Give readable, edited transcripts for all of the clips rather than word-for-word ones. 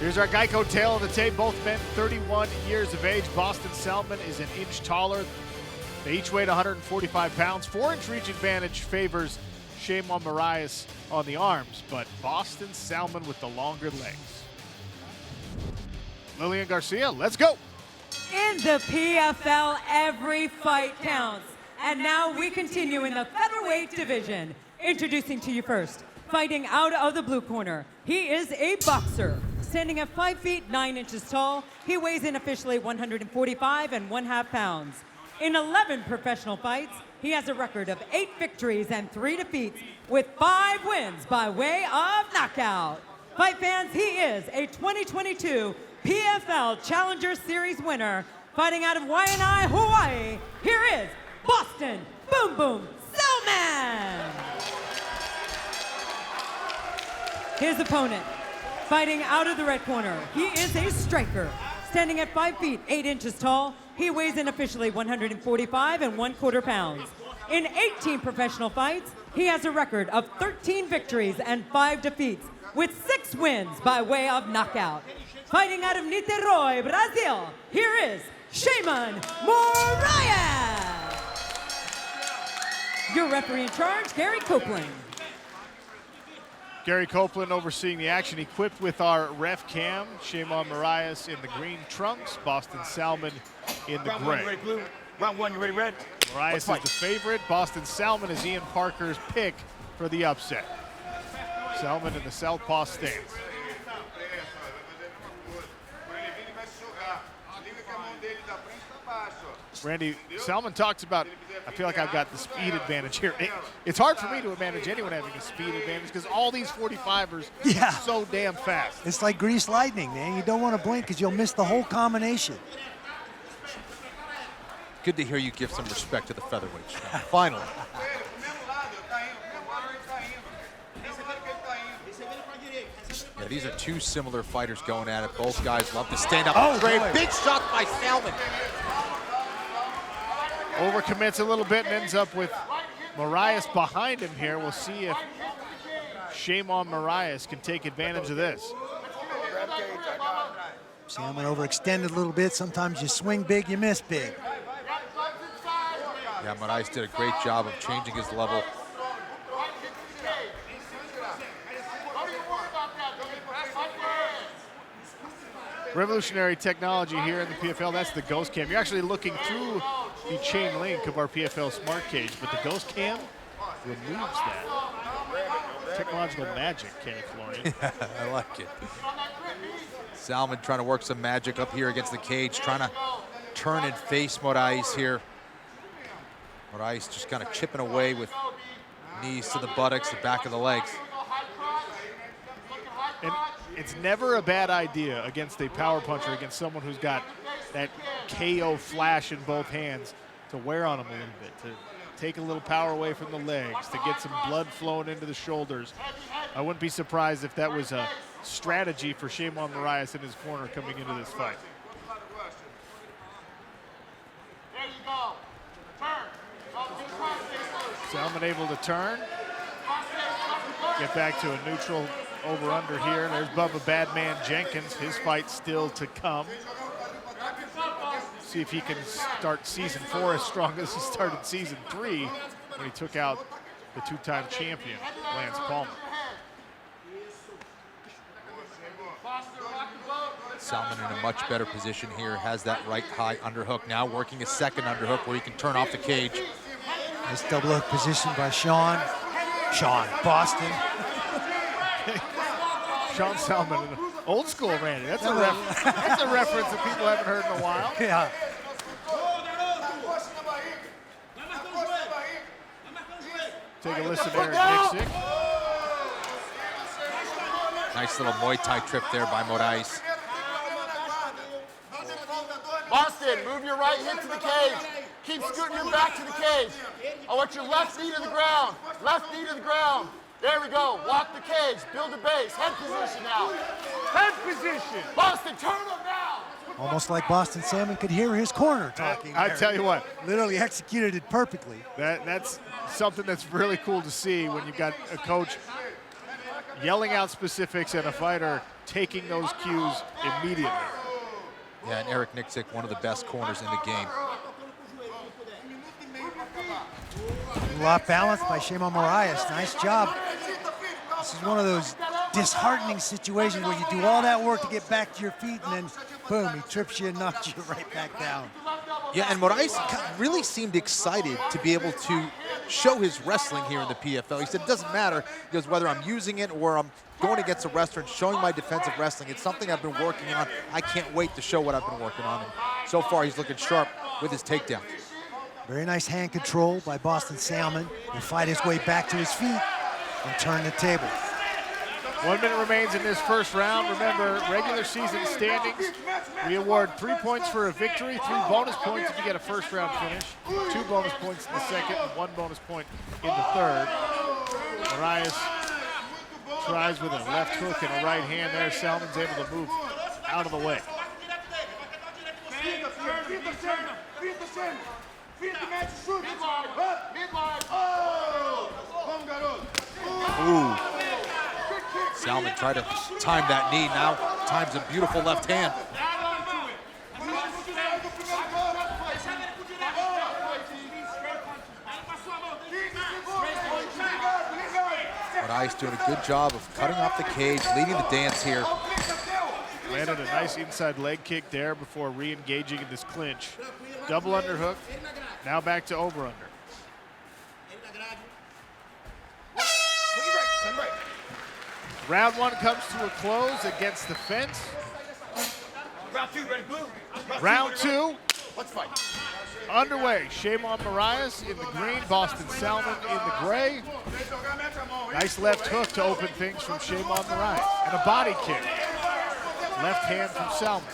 Here's our Geico tail of the tape. Both men 31 years of age. Boston Salmon is an inch taller. They each weighed 145 pounds. 4-inch reach advantage favors Sheymon Moraes on the arms, but Boston Salmon with the longer legs. Lillian Garcia, let's go. In the PFL, every fight counts. And now we continue in the featherweight division. Introducing to you first, fighting out of the blue corner. He is a boxer, standing at 5 feet 9 inches tall. He weighs in officially 145 1/2 pounds. In 11 professional fights, he has a record of 8 victories and 3 defeats with 5 wins by way of knockout. Fight fans, he is a 2022 PFL Challenger Series winner, fighting out of Waianae, Hawaii. Here is Boston Boom Boom Salmon. His opponent, fighting out of the red corner, he is a striker, standing at 5 feet 8 inches tall. He weighs in officially 145 1/4 pounds. In 18 professional fights, he has a record of 13 victories and 5 defeats, with 6 wins by way of knockout. Fighting out of Niterói, Brazil, here is Sheymon Moraes. Your referee in charge, Gary Copeland. Gary Copeland overseeing the action, equipped with our ref cam. Sheymon Moraes in the green trunks, Boston Salmon in the gray. Round one, you ready, Red? Moraes is the favorite. Boston Salmon is Ian Parker's pick for the upset. Salmon in the southpaw stance. Randy, Salmon talks about, I feel like I've got the speed advantage here. It's hard for me to manage anyone having a speed advantage because all these 45ers are so damn fast. It's like greased lightning, man. You don't want to blink because you'll miss the whole combination. Good to hear you give some respect to the featherweights. Finally. Yeah, these are two similar fighters going at it. Both guys love to stand up and trade. Big shot by Salmon. Overcommits a little bit and ends up with Moraes behind him here. We'll see if Sheymon Moraes can take advantage of this. Salmon overextended a little bit. Sometimes you swing big, you miss big. Yeah, Moraes did a great job of changing his level. Revolutionary technology here in the PFL. That's the Ghost Cam. You're actually looking through the chain link of our PFL Smart Cage, but the Ghost Cam removes that. Technological magic, Kenny Florian. Yeah, I like it. Salmon trying to work some magic up here against the cage, trying to turn and face Moraes here. Moraes just kind of chipping away with knees to the buttocks, the back of the legs. And it's never a bad idea against a power puncher, against someone who's got that KO flash in both hands, to wear on him a little bit, to take a little power away from the legs, to get some blood flowing into the shoulders. I wouldn't be surprised if that was a strategy for Sheymon Moraes in his corner coming into this fight. There you go. Turn. Salmon able to turn. Get back to a neutral over-under here. There's Bubba Badman Jenkins. His fight still to come. See if he can start season 4 as strong as he started season 3 when he took out the 2-time champion, Lance Palmer. Salmon in a much better position here, has that right high underhook, now working a second underhook where he can turn off the cage. Nice double hook position by Sean. Boston. Sean Salmon, old school Randy. That's a reference that people haven't heard in a while. Yeah. Take a listen, Eric Nixick. Nice little Muay Thai trip there by Moraes. Boston, move your right hip to the cage. Keep scooting your back to the cage. I want your left knee to the ground. Left knee to the ground. There we go. Walk the cage. Build a base. Head position now. Head position. Boston, turn him now. Almost like Boston Salmon could hear his corner talking. I tell you what. Literally executed it perfectly. That's something that's really cool to see when you've got a coach yelling out specifics and a fighter taking those cues immediately. Yeah, and Eric Nixick, one of the best corners in the game. Off balance by Sheymon Moraes. Nice job. This is one of those disheartening situations where you do all that work to get back to your feet, and then boom, he trips you and knocks you right back down. Yeah, and Moraes really seemed excited to be able to show his wrestling here in the PFL. He said, it doesn't matter, because whether I'm using it or I'm going against a wrestler and showing my defensive wrestling, it's something I've been working on. I can't wait to show what I've been working on. And so far, he's looking sharp with his takedown. Very nice hand control by Boston Salmon. He'll fight his way back to his feet and turn the table. 1 minute remains in this first round. Remember, regular season standings, we award 3 points for a victory, 3 bonus points if you get a first round finish, 2 bonus points in the second, and 1 bonus point in the third. Moraes tries with a left hook and a right hand there. Salmon's able to move out of the way. Ooh. Salmon tried to time that knee. Now times a beautiful left hand. Moraes doing a good job of cutting off the cage, leading the dance here. Landed a nice inside leg kick there before re-engaging in this clinch. Double underhook, now back to over-under. Round 1 comes to a close against the fence. Round 2, Let's fight. underway. Sheymon Moraes in the green, Boston Salmon in the gray. Nice left hook to open things from Sheymon Moraes. And a body kick. Left hand from Salmon.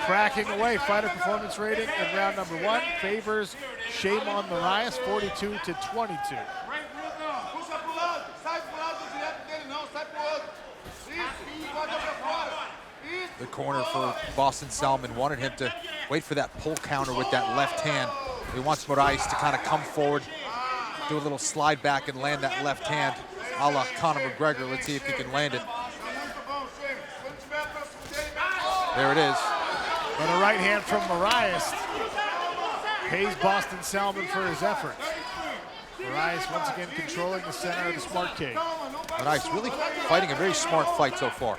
Cracking away. Fighter performance rating in round number 1 favors Sheymon Moraes 42-22. The corner for Boston Salmon wanted him to wait for that pull counter with that left hand. He wants Moraes to kind of come forward, do a little slide back and land that left hand, a la Conor McGregor. Let's see if he can land it. There it is. But a right hand from Moraes pays Boston Salmon for his efforts. Moraes once again controlling the center of the smart cage. Moraes really fighting a very smart fight so far.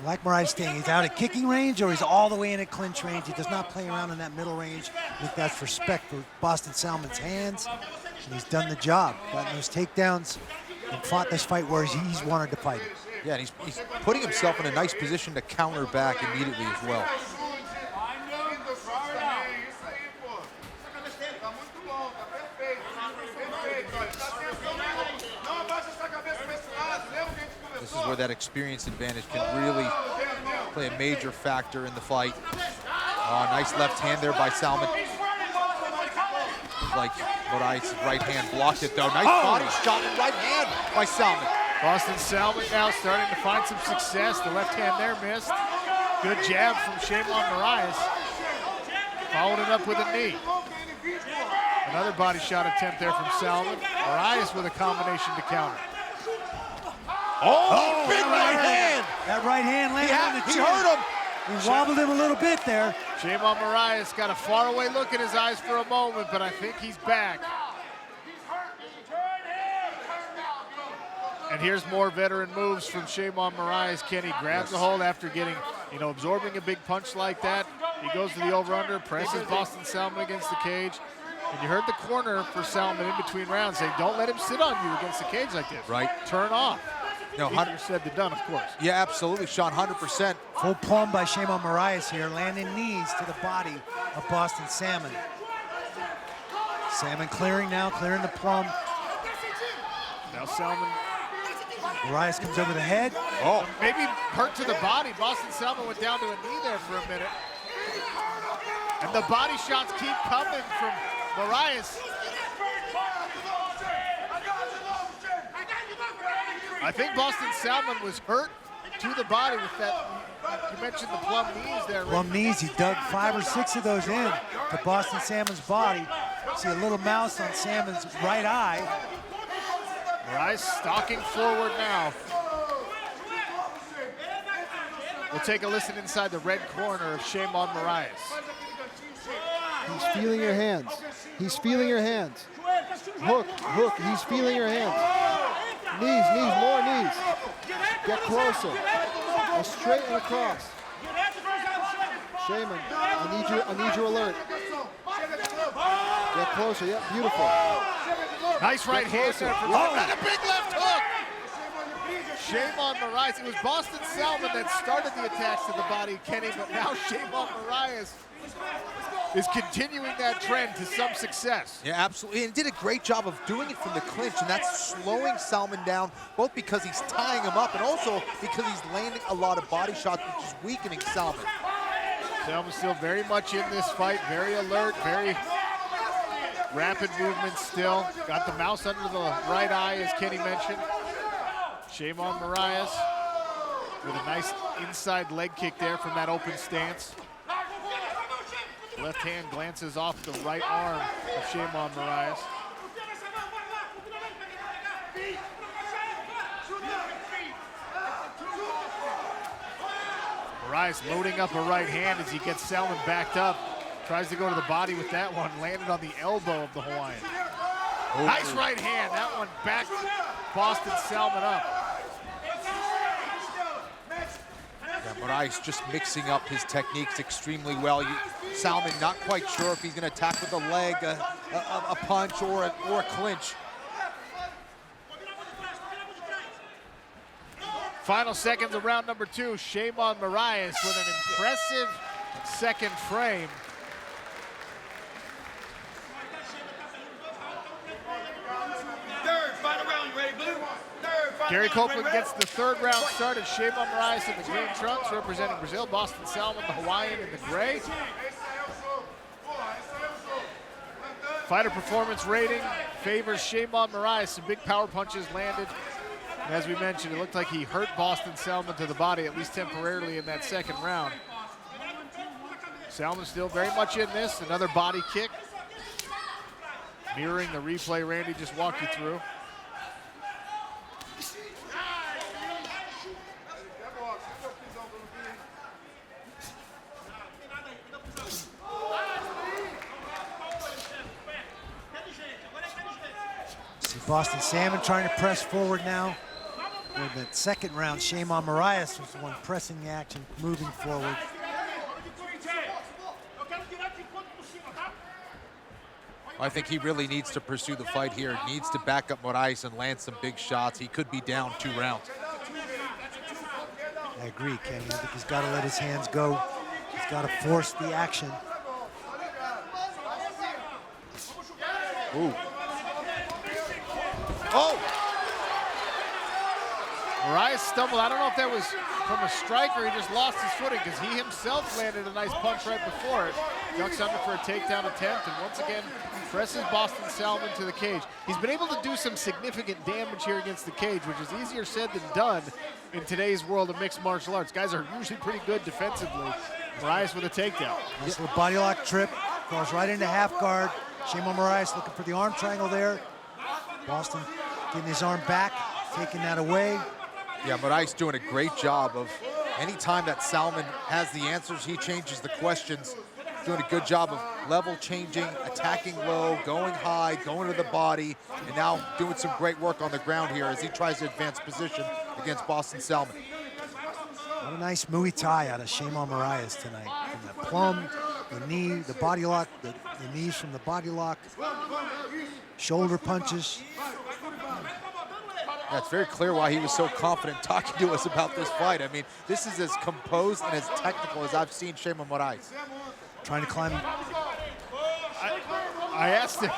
I like Moraes staying. He's out at kicking range or he's all the way in at clinch range. He does not play around in that middle range. I think that's respect for Boston Salmon's hands. And he's done the job. Gotten those takedowns and fought this fight where he's wanted to fight it. Yeah, and he's putting himself in a nice position to counter back immediately as well. This is where that experience advantage can really play a major factor in the fight. Nice left hand there by Salmon. Like Moraes' right hand blocked it though. Nice body shot and right hand by Salmon. Boston Salmon now starting to find some success. The left hand there missed. Good jab from Sheymon Moraes. Followed it up with a knee. Another body shot attempt there from Salmon. Moraes with a combination to counter. Oh, big right hand! That right hand landed on the He chin. hurt him. He wobbled him a little bit there. Sheymon Moraes got a faraway look in his eyes for a moment, but I think he's back. And here's more veteran moves from Sheymon Moraes. Kenny grabs the hold after getting, absorbing a big punch like that. He goes to the over-under, presses Boston Salmon against the cage. And you heard the corner for Salmon in between rounds saying, don't let him sit on you against the cage like this. Right. Turn off. No, Easier said than done, of course. yeah, absolutely, Sean, 100%. Full plumb by Sheymon Moraes here, landing knees to the body of Boston Salmon. Salmon clearing now, clearing the plumb. Now Salmon. Moraes comes over the head. Oh, Maybe hurt to the body. Boston Salmon went down to a knee there for a minute. And the body shots keep coming from Moraes. I think Boston Salmon was hurt to the body with that. You mentioned the plum knees there. Plumb knees, he dug 5 or 6 of those in to Boston Salmon's body. See a little mouse on Salmon's right eye. Moraes stalking forward now. We'll take a listen inside the red corner of Sheymon Moraes. He's feeling your hands. He's feeling your hands. Hook, hook, he's feeling your hands. Knees, knees, more knees. Get closer. Go straight and across. Sheymon, I need you alert. Get closer, yeah, beautiful. Nice right hand there from and a big left hook. Sheymon Moraes. It was Boston Salmon that started the attacks to the body, Kenny, but now Sheymon Moraes is continuing that trend to some success. Yeah, absolutely, and did a great job of doing it from the clinch, and that's slowing Salmon down, both because he's tying him up and also because he's landing a lot of body shots, which is weakening Salmon. Salmon still very much in this fight, very alert, very rapid movement still. Got the mouse under the right eye, as Kenny mentioned. Sheymon Moraes with a nice inside leg kick there from that open stance. Left hand glances off the right arm of Sheymon Moraes. Moraes loading up a right hand as he gets Salmon backed up. Tries to go to the body with that one, landed on the elbow of the Hawaiian. Oh. Nice right hand, that one backed Boston Salmon up. Yeah, Moraes just mixing up his techniques extremely well. Salmon not quite sure if he's going to attack with a leg, a punch, or a clinch. Final seconds of round number 2. Sheymon Moraes with an impressive second frame. Gary Copeland gets the third round started. Sheymon Moraes in the green trunks, representing Brazil. Boston Salmon, the Hawaiian, in the gray. Fighter performance rating favors Sheymon Moraes. Some big power punches landed. And as we mentioned, it looked like he hurt Boston Salmon to the body, at least temporarily, in that second round. Salmon still very much in this. Another body kick, mirroring the replay Randy just walked you through. See Boston Salmon trying to press forward now. In that second round, Sheymon Moraes was the one pressing the action, moving forward. I think he really needs to pursue the fight here. Needs to back up Moraes and land some big shots. He could be down 2 rounds. I agree, Kenny. I think he's got to let his hands go. He's got to force the action. Ooh. Oh! Moraes stumbled. I don't know if that was from a strike or he just lost his footing, because he himself landed a nice punch right before it. Ducks under for a takedown attempt, and once again presses Boston Salmon to the cage. He's been able to do some significant damage here against the cage, which is easier said than done in today's world of mixed martial arts. Guys are usually pretty good defensively. Moraes with a takedown. Nice little body lock trip, goes right into half guard. Sheymon Moraes looking for the arm triangle there. Boston getting his arm back, taking that away. Yeah, Moraes doing a great job of, anytime that Salmon has the answers, he changes the questions. Doing a good job of level changing, attacking low, going high, going to the body, and now doing some great work on the ground here as he tries to advance position against Boston Salmon. What a nice Muay Thai out of Sheymon Moraes tonight. From the plum, the knee, the body lock, the knees from the body lock, shoulder punches. Yeah, it's very clear why he was so confident talking to us about this fight. I mean, this is as composed and as technical as I've seen Sheymon Moraes. Trying to climb. I asked him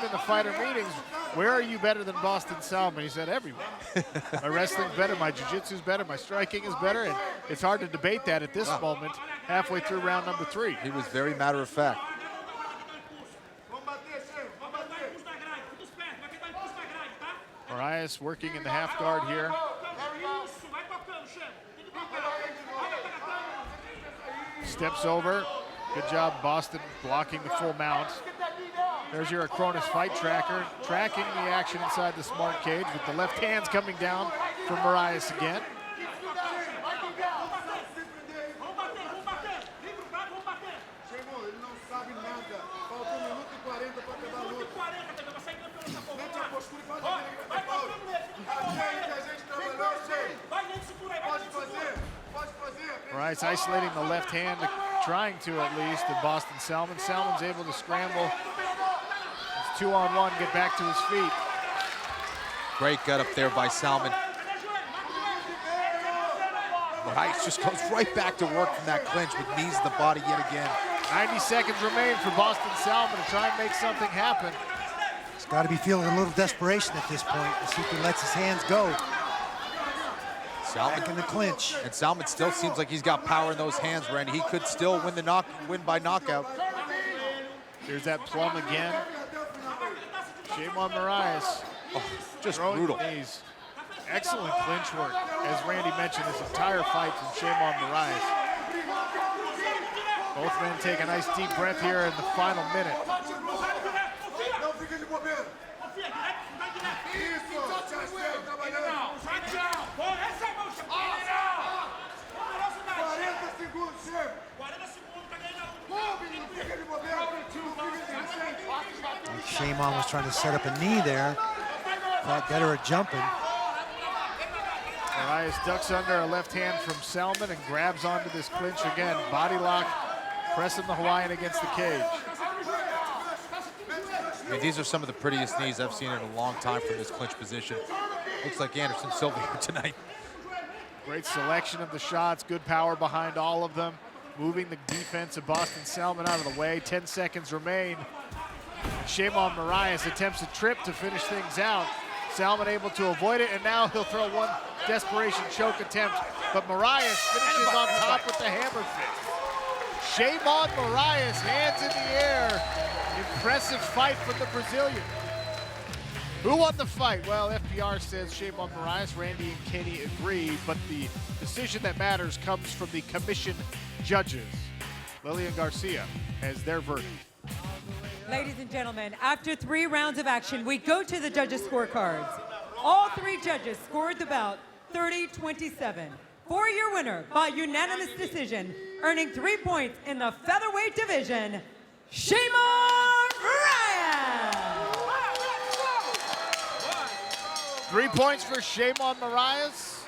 in the fighter meetings, where are you better than Boston Salmon? He said, everywhere. My wrestling's better, my jiu-jitsu's better, my striking is better, and it's hard to debate that at this moment, halfway through round number 3. He was very matter of fact. Moraes working in the half guard here. Steps over. Good job, Boston, blocking the full mount. There's your Acronis fight tracker, tracking the action inside the smart cage with the left hands coming down for Moraes again. Moraes isolating the left hand, trying to at least, to Boston Salmon. Salmon's able to scramble. It's 2-on-1, get back to his feet. Great gut up there by Salmon. Moraes just goes right back to work from that clinch with knees to the body yet again. 90 seconds remain for Boston Salmon to try and make something happen. He's got to be feeling a little desperation at this point to see if he lets his hands go. Salmon Back in the clinch. And Salmon still seems like he's got power in those hands, Randy. He could still win by knockout. There's that plum again. Sheymon Moraes. Oh, just throwing brutal. Knees. Excellent clinch work, as Randy mentioned, this entire fight from Sheymon Moraes. Both men take a nice deep breath here in the final minute. Sheymon was trying to set up a knee there. Thought better at jumping. Moraes ducks under a left hand from Salmon and grabs onto this clinch again. Body lock, pressing the Hawaiian against the cage. I mean, these are some of the prettiest knees I've seen in a long time from this clinch position. Looks like Anderson Silva here tonight. Great selection of the shots, good power behind all of them. Moving the defense of Boston Salmon out of the way. 10 seconds remain. Sheymon Moraes attempts a trip to finish things out. Salmon able to avoid it, and now he'll throw one desperation choke attempt. But Moraes finishes on top with the hammer fist. Sheymon Moraes, hands in the air. Impressive fight from the Brazilian. Who won the fight? Well, FPR says Sheymon Moraes. Randy and Kenny agree, but the decision that matters comes from the commission judges. Lillian Garcia has their verdict. Ladies and gentlemen, after 3 rounds of action, we go to the judges' scorecards. All 3 judges scored the bout 30-27. For your winner by unanimous decision, earning 3 points in the featherweight division, Sheymon Moraes! 3 points for Sheymon Moraes.